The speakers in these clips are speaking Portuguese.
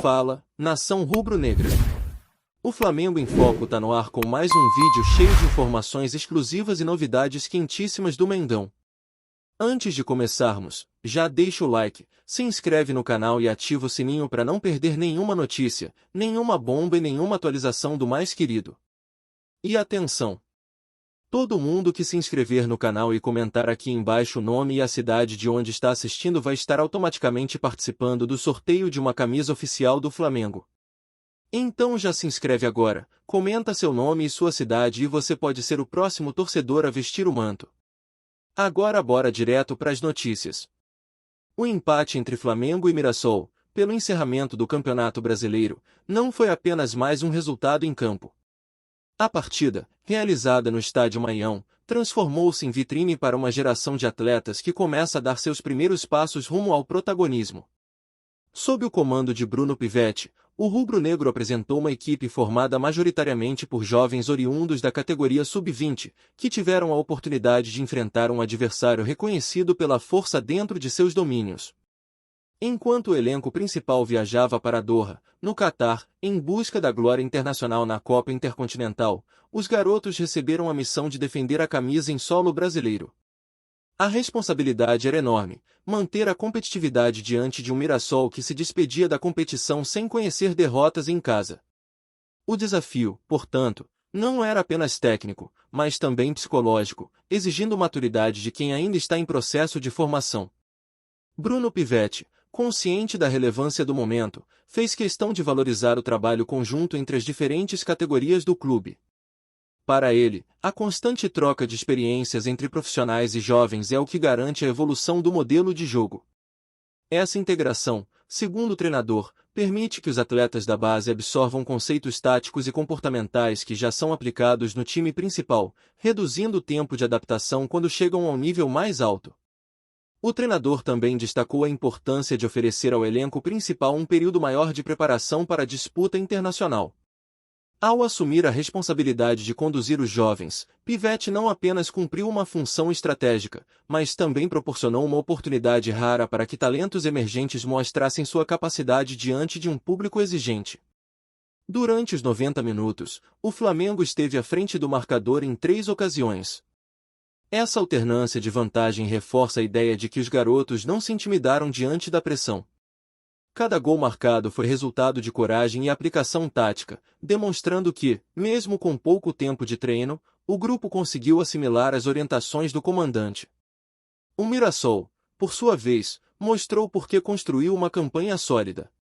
Fala, nação rubro-negra. O Flamengo em Foco tá no ar com mais um vídeo cheio de informações exclusivas e novidades quentíssimas do Mengão. Antes de começarmos, já deixa o like, se inscreve no canal e ativa o sininho para não perder nenhuma notícia, nenhuma bomba e nenhuma atualização do mais querido. E atenção! Todo mundo que se inscrever no canal e comentar aqui embaixo o nome e a cidade de onde está assistindo vai estar automaticamente participando do sorteio de uma camisa oficial do Flamengo. Então já se inscreve agora, comenta seu nome e sua cidade e você pode ser o próximo torcedor a vestir o manto. Agora bora direto para as notícias. O empate entre Flamengo e Mirassol, pelo encerramento do Campeonato Brasileiro, não foi apenas mais um resultado em campo. A partida, realizada no Estádio Maião, transformou-se em vitrine para uma geração de atletas que começa a dar seus primeiros passos rumo ao protagonismo. Sob o comando de Bruno Pivetti, o rubro-negro apresentou uma equipe formada majoritariamente por jovens oriundos da categoria sub-20, que tiveram a oportunidade de enfrentar um adversário reconhecido pela força dentro de seus domínios. Enquanto o elenco principal viajava para Doha, no Catar, em busca da glória internacional na Copa Intercontinental, os garotos receberam a missão de defender a camisa em solo brasileiro. A responsabilidade era enorme, manter a competitividade diante de um Mirassol que se despedia da competição sem conhecer derrotas em casa. O desafio, portanto, não era apenas técnico, mas também psicológico, exigindo maturidade de quem ainda está em processo de formação. Bruno Pivetti, consciente da relevância do momento, fez questão de valorizar o trabalho conjunto entre as diferentes categorias do clube. Para ele, a constante troca de experiências entre profissionais e jovens é o que garante a evolução do modelo de jogo. Essa integração, segundo o treinador, permite que os atletas da base absorvam conceitos táticos e comportamentais que já são aplicados no time principal, reduzindo o tempo de adaptação quando chegam ao nível mais alto. O treinador também destacou a importância de oferecer ao elenco principal um período maior de preparação para a disputa internacional. Ao assumir a responsabilidade de conduzir os jovens, Pivetti não apenas cumpriu uma função estratégica, mas também proporcionou uma oportunidade rara para que talentos emergentes mostrassem sua capacidade diante de um público exigente. Durante os 90 minutos, o Flamengo esteve à frente do marcador em 3 ocasiões. Essa alternância de vantagem reforça a ideia de que os garotos não se intimidaram diante da pressão. Cada gol marcado foi resultado de coragem e aplicação tática, demonstrando que, mesmo com pouco tempo de treino, o grupo conseguiu assimilar as orientações do comandante. O Mirassol, por sua vez, mostrou por que construiu uma campanha sólida.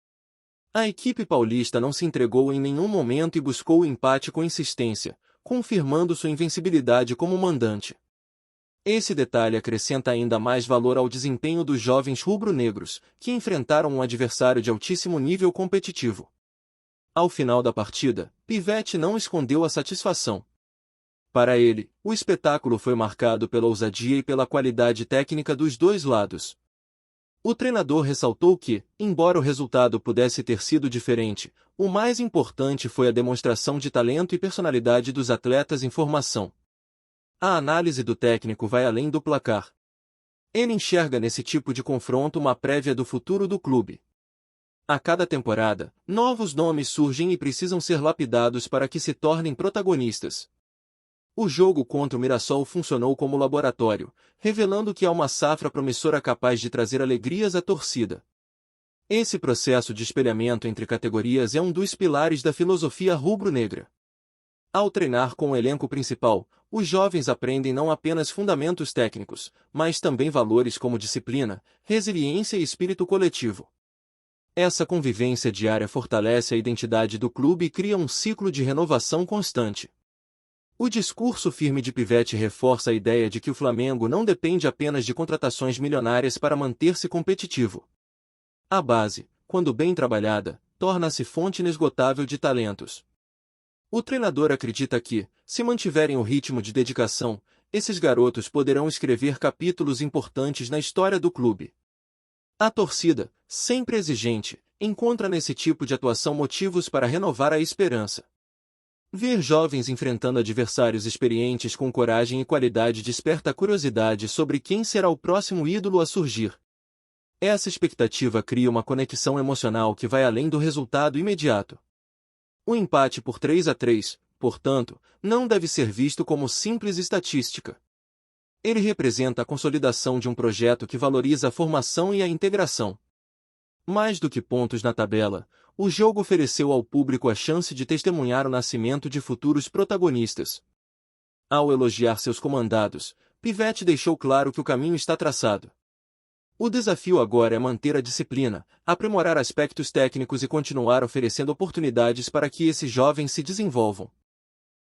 A equipe paulista não se entregou em nenhum momento e buscou o empate com insistência, confirmando sua invencibilidade como mandante. Esse detalhe acrescenta ainda mais valor ao desempenho dos jovens rubro-negros, que enfrentaram um adversário de altíssimo nível competitivo. Ao final da partida, Pivetti não escondeu a satisfação. Para ele, o espetáculo foi marcado pela ousadia e pela qualidade técnica dos dois lados. O treinador ressaltou que, embora o resultado pudesse ter sido diferente, o mais importante foi a demonstração de talento e personalidade dos atletas em formação. A análise do técnico vai além do placar. Ele enxerga nesse tipo de confronto uma prévia do futuro do clube. A cada temporada, novos nomes surgem e precisam ser lapidados para que se tornem protagonistas. O jogo contra o Mirassol funcionou como laboratório, revelando que há uma safra promissora capaz de trazer alegrias à torcida. Esse processo de espelhamento entre categorias é um dos pilares da filosofia rubro-negra. Ao treinar com o elenco principal, os jovens aprendem não apenas fundamentos técnicos, mas também valores como disciplina, resiliência e espírito coletivo. Essa convivência diária fortalece a identidade do clube e cria um ciclo de renovação constante. O discurso firme de Pivetti reforça a ideia de que o Flamengo não depende apenas de contratações milionárias para manter-se competitivo. A base, quando bem trabalhada, torna-se fonte inesgotável de talentos. O treinador acredita que, se mantiverem o ritmo de dedicação, esses garotos poderão escrever capítulos importantes na história do clube. A torcida, sempre exigente, encontra nesse tipo de atuação motivos para renovar a esperança. Ver jovens enfrentando adversários experientes com coragem e qualidade desperta a curiosidade sobre quem será o próximo ídolo a surgir. Essa expectativa cria uma conexão emocional que vai além do resultado imediato. O empate por 3-3, portanto, não deve ser visto como simples estatística. Ele representa a consolidação de um projeto que valoriza a formação e a integração. Mais do que pontos na tabela, o jogo ofereceu ao público a chance de testemunhar o nascimento de futuros protagonistas. Ao elogiar seus comandados, Pivete deixou claro que o caminho está traçado. O desafio agora é manter a disciplina, aprimorar aspectos técnicos e continuar oferecendo oportunidades para que esses jovens se desenvolvam.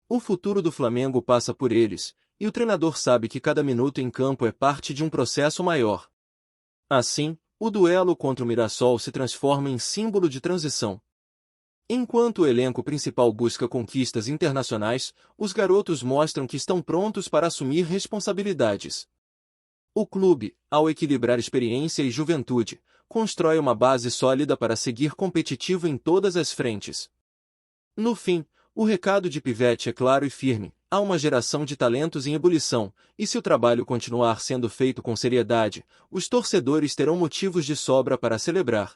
O futuro do Flamengo passa por eles, e o treinador sabe que cada minuto em campo é parte de um processo maior. Assim, o duelo contra o Mirassol se transforma em símbolo de transição. Enquanto o elenco principal busca conquistas internacionais, os garotos mostram que estão prontos para assumir responsabilidades. O clube, ao equilibrar experiência e juventude, constrói uma base sólida para seguir competitivo em todas as frentes. No fim, o recado de Pivete é claro e firme: há uma geração de talentos em ebulição, e se o trabalho continuar sendo feito com seriedade, os torcedores terão motivos de sobra para celebrar.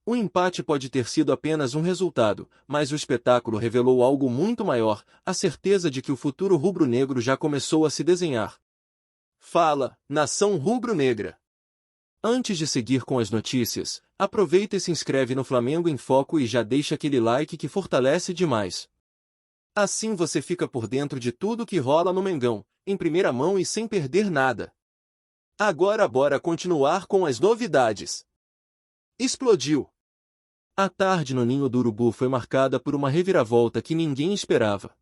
O empate pode ter sido apenas um resultado, mas o espetáculo revelou algo muito maior: a certeza de que o futuro rubro-negro já começou a se desenhar. Fala, nação rubro-negra! Antes de seguir com as notícias, aproveita e se inscreve no Flamengo em Foco e já deixa aquele like que fortalece demais. Assim você fica por dentro de tudo que rola no Mengão, em primeira mão e sem perder nada. Agora bora continuar com as novidades. Explodiu! A tarde no Ninho do Urubu foi marcada por uma reviravolta que ninguém esperava.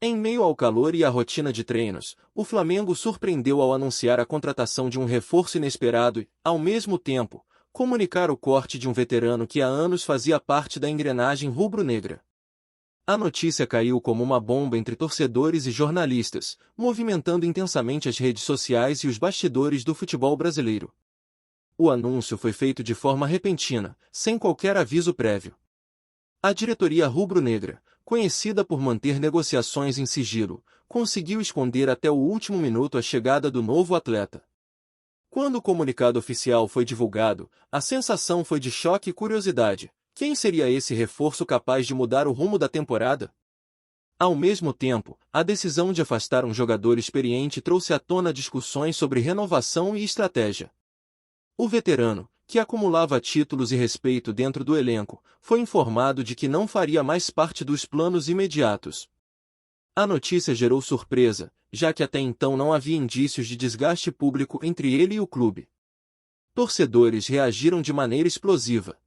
Em meio ao calor e à rotina de treinos, o Flamengo surpreendeu ao anunciar a contratação de um reforço inesperado e, ao mesmo tempo, comunicar o corte de um veterano que há anos fazia parte da engrenagem rubro-negra. A notícia caiu como uma bomba entre torcedores e jornalistas, movimentando intensamente as redes sociais e os bastidores do futebol brasileiro. O anúncio foi feito de forma repentina, sem qualquer aviso prévio. A diretoria rubro-negra, conhecida por manter negociações em sigilo, conseguiu esconder até o último minuto a chegada do novo atleta. Quando o comunicado oficial foi divulgado, a sensação foi de choque e curiosidade. Quem seria esse reforço capaz de mudar o rumo da temporada? Ao mesmo tempo, a decisão de afastar um jogador experiente trouxe à tona discussões sobre renovação e estratégia. O veterano, que acumulava títulos e respeito dentro do elenco, foi informado de que não faria mais parte dos planos imediatos. A notícia gerou surpresa, já que até então não havia indícios de desgaste público entre ele e o clube. Torcedores reagiram de maneira explosiva.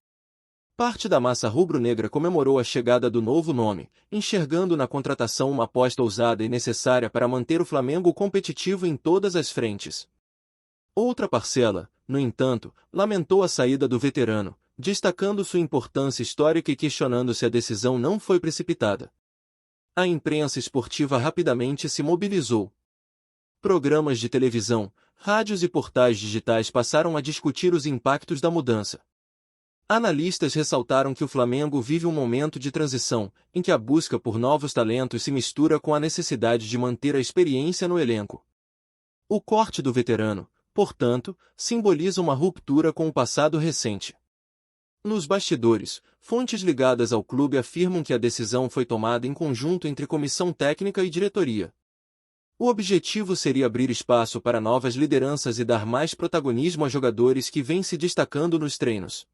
Parte da massa rubro-negra comemorou a chegada do novo nome, enxergando na contratação uma aposta ousada e necessária para manter o Flamengo competitivo em todas as frentes. Outra parcela, no entanto, lamentou a saída do veterano, destacando sua importância histórica e questionando se a decisão não foi precipitada. A imprensa esportiva rapidamente se mobilizou. Programas de televisão, rádios e portais digitais passaram a discutir os impactos da mudança. Analistas ressaltaram que o Flamengo vive um momento de transição, em que a busca por novos talentos se mistura com a necessidade de manter a experiência no elenco. O corte do veterano, portanto, simboliza uma ruptura com o passado recente. Nos bastidores, fontes ligadas ao clube afirmam que a decisão foi tomada em conjunto entre comissão técnica e diretoria. O objetivo seria abrir espaço para novas lideranças e dar mais protagonismo a jogadores que vêm se destacando nos treinos.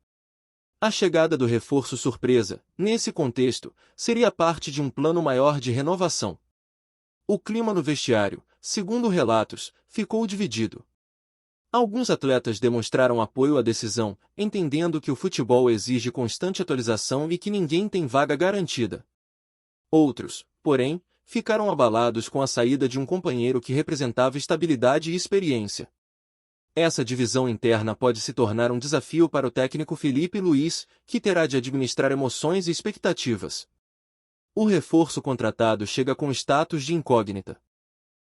A chegada do reforço surpresa, nesse contexto, seria parte de um plano maior de renovação. O clima no vestiário, segundo relatos, ficou dividido. Alguns atletas demonstraram apoio à decisão, entendendo que o futebol exige constante atualização e que ninguém tem vaga garantida. Outros, porém, ficaram abalados com a saída de um companheiro que representava estabilidade e experiência. Essa divisão interna pode se tornar um desafio para o técnico Felipe Luiz, que terá de administrar emoções e expectativas. O reforço contratado chega com status de incógnita.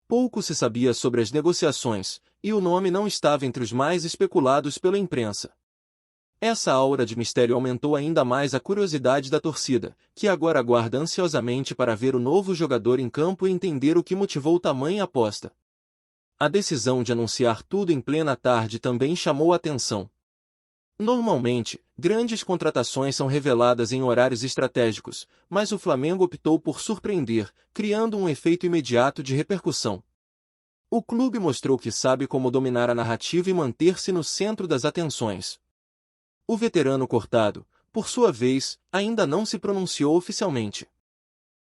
Pouco se sabia sobre as negociações, e o nome não estava entre os mais especulados pela imprensa. Essa aura de mistério aumentou ainda mais a curiosidade da torcida, que agora aguarda ansiosamente para ver o novo jogador em campo e entender o que motivou tamanha aposta. A decisão de anunciar tudo em plena tarde também chamou a atenção. Normalmente, grandes contratações são reveladas em horários estratégicos, mas o Flamengo optou por surpreender, criando um efeito imediato de repercussão. O clube mostrou que sabe como dominar a narrativa e manter-se no centro das atenções. O veterano cortado, por sua vez, ainda não se pronunciou oficialmente.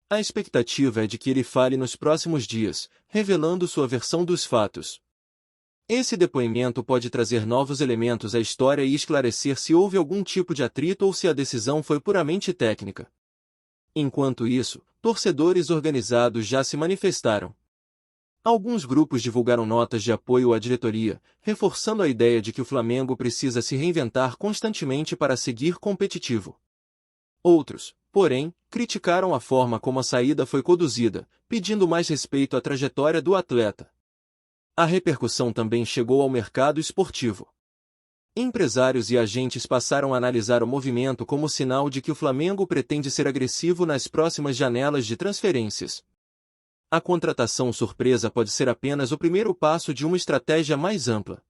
A expectativa é de que ele fale nos próximos dias, revelando sua versão dos fatos. Esse depoimento pode trazer novos elementos à história e esclarecer se houve algum tipo de atrito ou se a decisão foi puramente técnica. Enquanto isso, torcedores organizados já se manifestaram. Alguns grupos divulgaram notas de apoio à diretoria, reforçando a ideia de que o Flamengo precisa se reinventar constantemente para seguir competitivo. Outros, porém, criticaram a forma como a saída foi conduzida, pedindo mais respeito à trajetória do atleta. A repercussão também chegou ao mercado esportivo. Empresários e agentes passaram a analisar o movimento como sinal de que o Flamengo pretende ser agressivo nas próximas janelas de transferências. A contratação surpresa pode ser apenas o primeiro passo de uma estratégia mais ampla.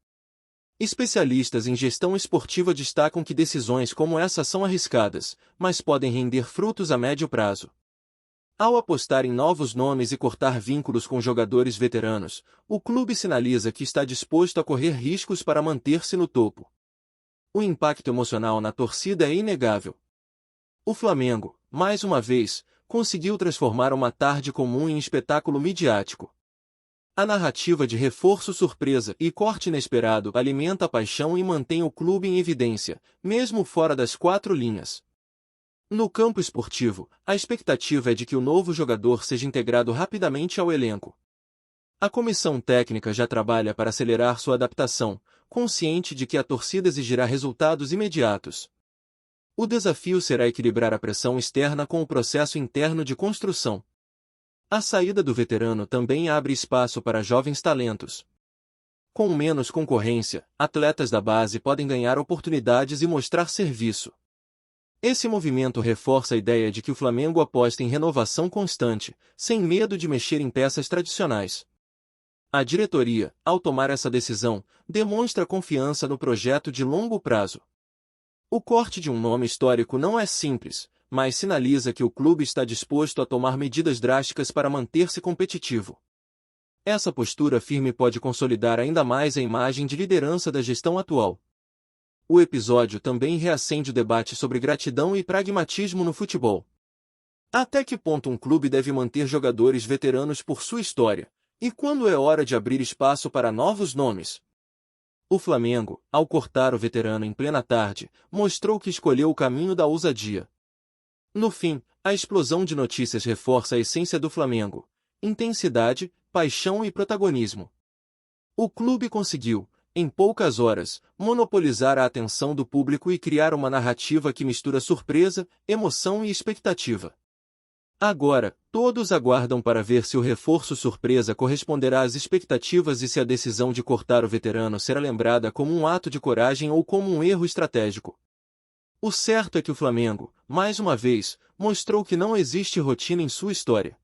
Especialistas em gestão esportiva destacam que decisões como essa são arriscadas, mas podem render frutos a médio prazo. Ao apostar em novos nomes e cortar vínculos com jogadores veteranos, o clube sinaliza que está disposto a correr riscos para manter-se no topo. O impacto emocional na torcida é inegável. O Flamengo, mais uma vez, conseguiu transformar uma tarde comum em espetáculo midiático. A narrativa de reforço surpresa e corte inesperado alimenta a paixão e mantém o clube em evidência, mesmo fora das quatro linhas. No campo esportivo, a expectativa é de que o novo jogador seja integrado rapidamente ao elenco. A comissão técnica já trabalha para acelerar sua adaptação, consciente de que a torcida exigirá resultados imediatos. O desafio será equilibrar a pressão externa com o processo interno de construção. A saída do veterano também abre espaço para jovens talentos. Com menos concorrência, atletas da base podem ganhar oportunidades e mostrar serviço. Esse movimento reforça a ideia de que o Flamengo aposta em renovação constante, sem medo de mexer em peças tradicionais. A diretoria, ao tomar essa decisão, demonstra confiança no projeto de longo prazo. O corte de um nome histórico não é simples, mas sinaliza que o clube está disposto a tomar medidas drásticas para manter-se competitivo. Essa postura firme pode consolidar ainda mais a imagem de liderança da gestão atual. O episódio também reacende o debate sobre gratidão e pragmatismo no futebol. Até que ponto um clube deve manter jogadores veteranos por sua história, e quando é hora de abrir espaço para novos nomes? O Flamengo, ao cortar o veterano em plena tarde, mostrou que escolheu o caminho da ousadia. No fim, a explosão de notícias reforça a essência do Flamengo: intensidade, paixão e protagonismo. O clube conseguiu, em poucas horas, monopolizar a atenção do público e criar uma narrativa que mistura surpresa, emoção e expectativa. Agora, todos aguardam para ver se o reforço surpresa corresponderá às expectativas e se a decisão de cortar o veterano será lembrada como um ato de coragem ou como um erro estratégico. O certo é que o Flamengo, mais uma vez, mostrou que não existe rotina em sua história.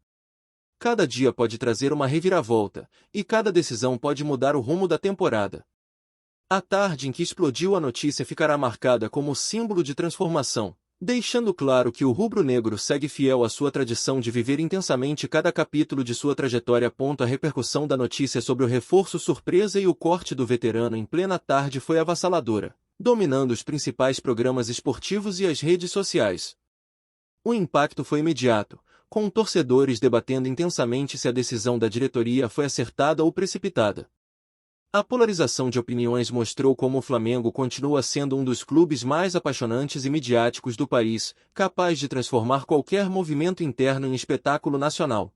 Cada dia pode trazer uma reviravolta, e cada decisão pode mudar o rumo da temporada. A tarde em que explodiu a notícia ficará marcada como símbolo de transformação, deixando claro que o rubro-negro segue fiel à sua tradição de viver intensamente cada capítulo de sua trajetória. A repercussão da notícia sobre o reforço surpresa e o corte do veterano em plena tarde foi avassaladora, dominando os principais programas esportivos e as redes sociais. O impacto foi imediato, com torcedores debatendo intensamente se a decisão da diretoria foi acertada ou precipitada. A polarização de opiniões mostrou como o Flamengo continua sendo um dos clubes mais apaixonantes e midiáticos do país, capaz de transformar qualquer movimento interno em espetáculo nacional.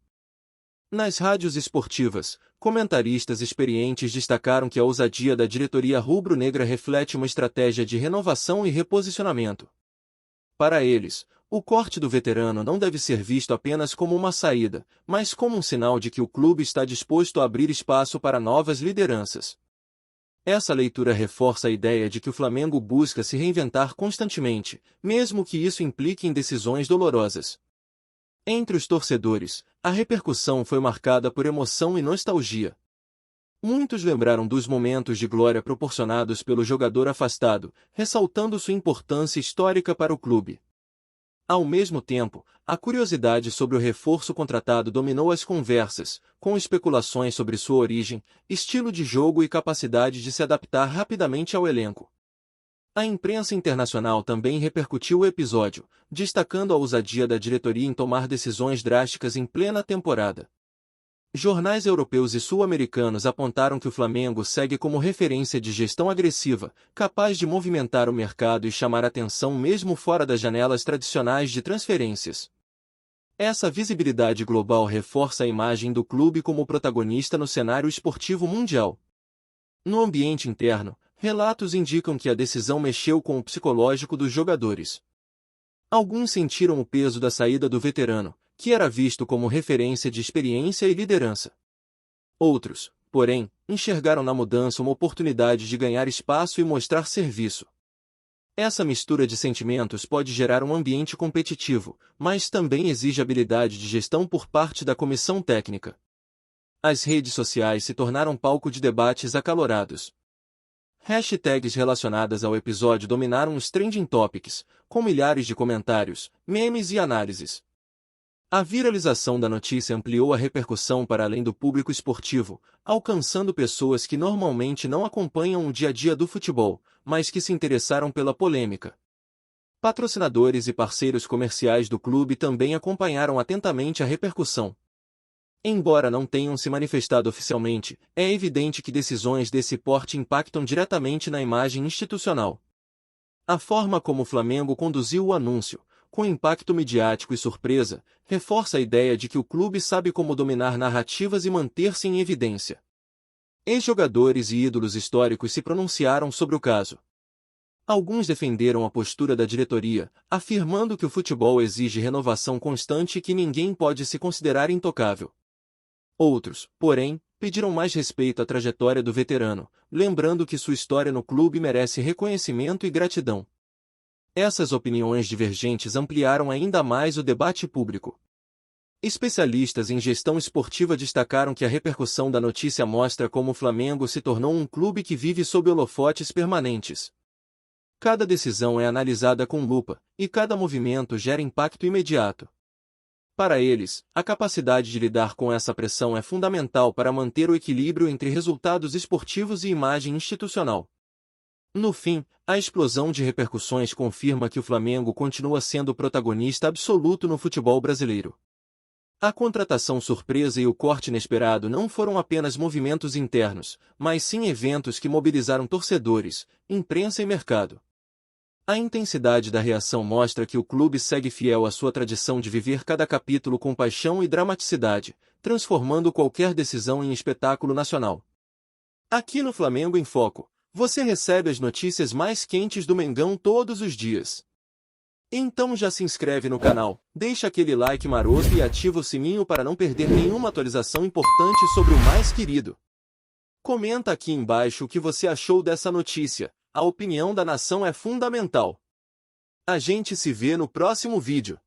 Nas rádios esportivas, comentaristas experientes destacaram que a ousadia da diretoria rubro-negra reflete uma estratégia de renovação e reposicionamento. Para eles, o corte do veterano não deve ser visto apenas como uma saída, mas como um sinal de que o clube está disposto a abrir espaço para novas lideranças. Essa leitura reforça a ideia de que o Flamengo busca se reinventar constantemente, mesmo que isso implique em decisões dolorosas. Entre os torcedores, a repercussão foi marcada por emoção e nostalgia. Muitos lembraram dos momentos de glória proporcionados pelo jogador afastado, ressaltando sua importância histórica para o clube. Ao mesmo tempo, a curiosidade sobre o reforço contratado dominou as conversas, com especulações sobre sua origem, estilo de jogo e capacidade de se adaptar rapidamente ao elenco. A imprensa internacional também repercutiu o episódio, destacando a ousadia da diretoria em tomar decisões drásticas em plena temporada. Jornais europeus e sul-americanos apontaram que o Flamengo segue como referência de gestão agressiva, capaz de movimentar o mercado e chamar atenção mesmo fora das janelas tradicionais de transferências. Essa visibilidade global reforça a imagem do clube como protagonista no cenário esportivo mundial. No ambiente interno, relatos indicam que a decisão mexeu com o psicológico dos jogadores. Alguns sentiram o peso da saída do veterano, que era visto como referência de experiência e liderança. Outros, porém, enxergaram na mudança uma oportunidade de ganhar espaço e mostrar serviço. Essa mistura de sentimentos pode gerar um ambiente competitivo, mas também exige habilidade de gestão por parte da comissão técnica. As redes sociais se tornaram palco de debates acalorados. Hashtags relacionadas ao episódio dominaram os trending topics, com milhares de comentários, memes e análises. A viralização da notícia ampliou a repercussão para além do público esportivo, alcançando pessoas que normalmente não acompanham o dia a dia do futebol, mas que se interessaram pela polêmica. Patrocinadores e parceiros comerciais do clube também acompanharam atentamente a repercussão. Embora não tenham se manifestado oficialmente, é evidente que decisões desse porte impactam diretamente na imagem institucional. A forma como o Flamengo conduziu o anúncio, com impacto midiático e surpresa, reforça a ideia de que o clube sabe como dominar narrativas e manter-se em evidência. Ex-jogadores e ídolos históricos se pronunciaram sobre o caso. Alguns defenderam a postura da diretoria, afirmando que o futebol exige renovação constante e que ninguém pode se considerar intocável. Outros, porém, pediram mais respeito à trajetória do veterano, lembrando que sua história no clube merece reconhecimento e gratidão. Essas opiniões divergentes ampliaram ainda mais o debate público. Especialistas em gestão esportiva destacaram que a repercussão da notícia mostra como o Flamengo se tornou um clube que vive sob holofotes permanentes. Cada decisão é analisada com lupa, e cada movimento gera impacto imediato. Para eles, a capacidade de lidar com essa pressão é fundamental para manter o equilíbrio entre resultados esportivos e imagem institucional. No fim, a explosão de repercussões confirma que o Flamengo continua sendo o protagonista absoluto no futebol brasileiro. A contratação surpresa e o corte inesperado não foram apenas movimentos internos, mas sim eventos que mobilizaram torcedores, imprensa e mercado. A intensidade da reação mostra que o clube segue fiel à sua tradição de viver cada capítulo com paixão e dramaticidade, transformando qualquer decisão em espetáculo nacional. Aqui no Flamengo em Foco, você recebe as notícias mais quentes do Mengão todos os dias. Então já se inscreve no canal, deixa aquele like maroto e ativa o sininho para não perder nenhuma atualização importante sobre o mais querido. Comenta aqui embaixo o que você achou dessa notícia, a opinião da nação é fundamental. A gente se vê no próximo vídeo.